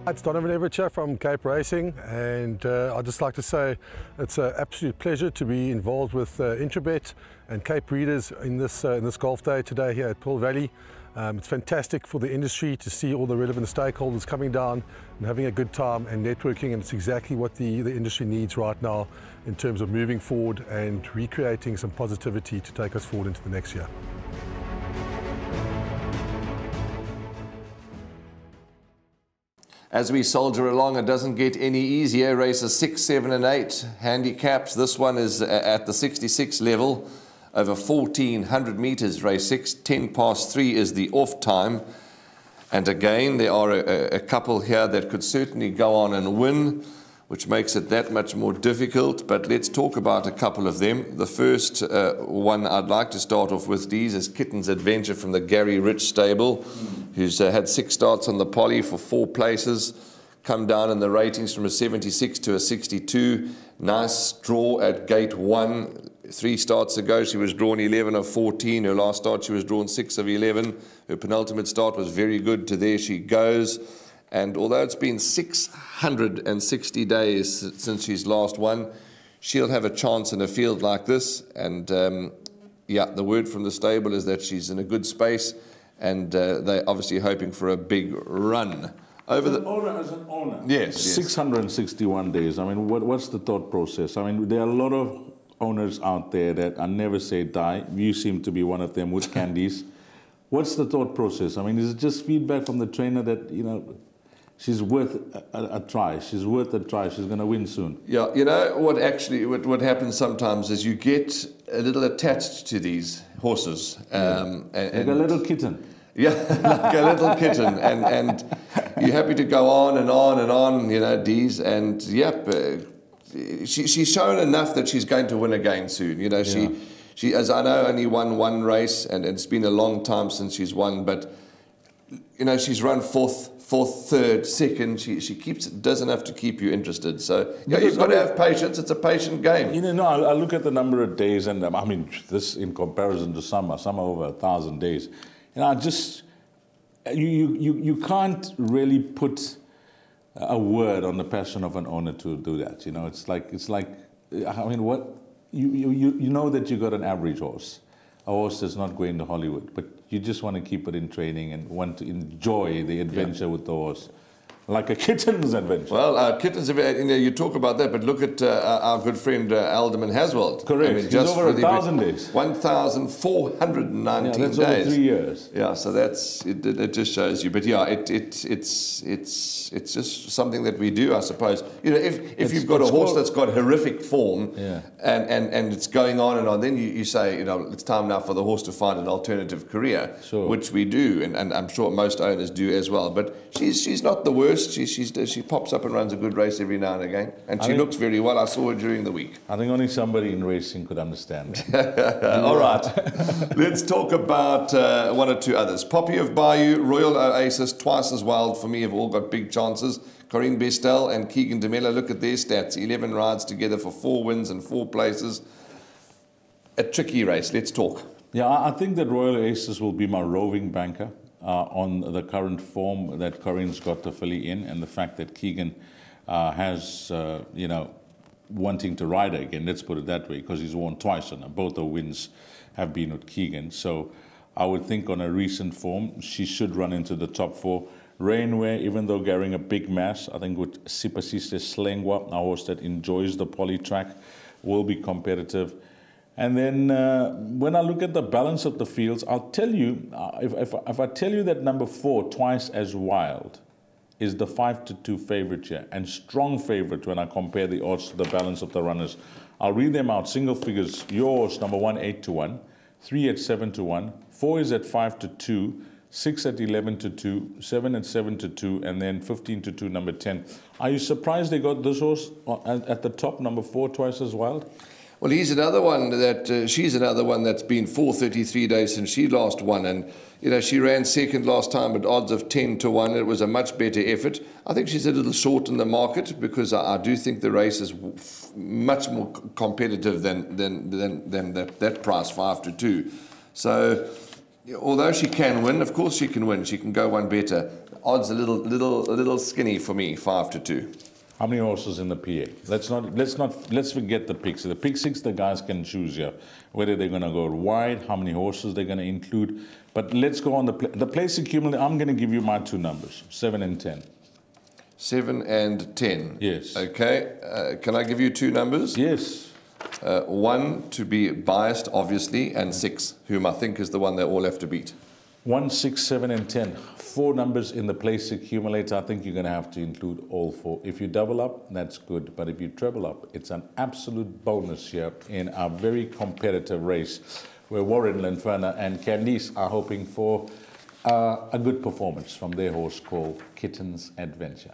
It's Donovan Everett from Cape Racing, and I'd just like to say it's an absolute pleasure to be involved with Intrabet and Cape Breeders in this golf day today here at Pearl Valley. It's fantastic for the industry to see all the relevant stakeholders coming down and having a good time and networking, and it's exactly what the industry needs right now in terms of moving forward and recreating some positivity to take us forward into the next year. As we soldier along, it doesn't get any easier. Races 6, 7 and 8 handicaps. This one is at the 66 level, over 1,400 meters, race 6. 10 past 3 is the off time. And again, there are a couple here that could certainly go on and win, which makes it that much more difficult. But let's talk about a couple of them. The first one I'd like to start off with, these, is Kitten's Adventure from the Gary Rich stable, who's had 6 starts on the poly for 4 places, come down in the ratings from a 76 to a 62. Nice draw at gate 1. 3 starts ago, she was drawn 11 of 14. Her last start, she was drawn 6 of 11. Her penultimate start was very good to there she goes. And although it's been 660 days since she's last won, she'll have a chance in a field like this. And yeah, the word from the stable is that she's in a good space, and they're obviously hoping for a big run. As an owner, yes. 661 days. I mean, what's the thought process? I mean, there are a lot of owners out there that I never say die. You seem to be one of them with candies. What's the thought process? I mean, is it just feedback from the trainer that, you know, she's worth a try. She's worth a try. She's going to win soon. Yeah, you know what happens sometimes is you get a little attached to these horses, like a little kitten. Yeah, like a little kitten, and you're happy to go on and on and on. You know, Dees, and yep, she's shown enough that she's going to win again soon. You know, she as I know, only won 1 race, and it's been a long time since she's won, but you know, she's run fourth, third, second. She does enough to keep you interested. So yeah, you've got to have patience. It's a patient game. You know, I look at the number of days, and I mean, this in comparison to some over 1,000 days. You know, you can't really put a word on the passion of an owner to do that. You know, it's like I mean, what you know that you got an average horse. A horse that's not going to Hollywood, but you just want to keep it in training and want to enjoy the adventure with the horse, like a kitten's adventure. Well, kitten's adventure, you know, you talk about that, but look at our good friend Alderman Haswell. Correct. I mean, just over 1,000 days. 1,419 days. That's over 3 years. Yeah, so that's it. Just shows you. But yeah, it's just something that we do, I suppose. You know, if you've got a horse that's got horrific form, and it's going on and on, then you say, you know, it's time now for the horse to find an alternative career, which we do, and I'm sure most owners do as well. But she's not the worst. She pops up and runs a good race every now and again, and she looks very well. I saw her during the week. I think only somebody in racing could understand. All right, let's talk about 1 or 2 others. Poppy of Bayou, Royal Oasis, Twice as Wild for me have all got big chances. Corinne Bestel and Keegan DeMello, look at their stats. 11 rides together for 4 wins and 4 places. A tricky race. Let's talk. Yeah, I think that Royal Oasis will be my roving banker. On the current form that Corinne's got the filly in, and the fact that Keegan has, you know, wanting to ride her again, let's put it that way, because he's won twice on her. Both her wins have been with Keegan. So I would think on a recent form, she should run into the top 4. Rainwear, even though carrying a big mass, I think with Sipasiste Slengwa, a horse that enjoys the poly track, will be competitive. And then when I look at the balance of the fields, I'll tell you, if I tell you that number 4, Twice as Wild, is the 5-2 favorite here, and strong favorite when I compare the odds to the balance of the runners. I'll read them out. Single figures, yours, number 1, 8-1, 3 at 7-1, 4 is at 5-2, 6 at 11-2, 7 at 7-2, and then 15-2, number 10. Are you surprised they got this horse at the top, number 4, Twice as Wild? Well, he's another one that she's another one that's been 433 days since she last won, and you know, she ran second last time at odds of 10-1. It was a much better effort. I think she's a little short in the market because I do think the race is much more competitive than that price 5-2. So Although she can win, of course she can win. She can go one better. Odds a little skinny for me, 5-2. How many horses in the PA? Let's forget the picks. The pick six, the guys can choose here whether they're going to go wide, how many horses they're going to include. But let's go on the place accumulate. I'm going to give you my two numbers, 7 and 10. 7 and 10. Yes. Okay. Can I give you two numbers? Yes. 1 to be biased, obviously, and 6, whom I think is the one they all have to beat. 1, 6, 7, and 10. 4 numbers in the place accumulator. I think you're going to have to include all 4. If you double up, that's good. But if you treble up, it's an absolute bonus here in our very competitive race where Warren Linferna and Candice are hoping for a good performance from their horse called Kitten's Adventure.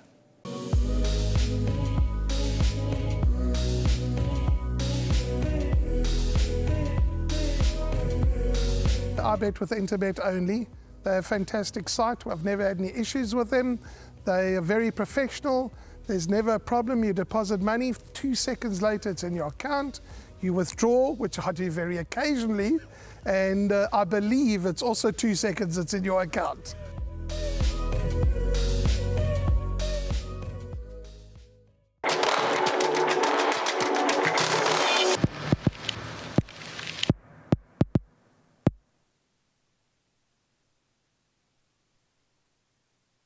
I bet with Interbet only. They're a fantastic site. I've never had any issues with them. They are very professional. There's never a problem. You deposit money, 2 seconds later it's in your account. You withdraw, which I do very occasionally, and I believe it's also 2 seconds it's in your account.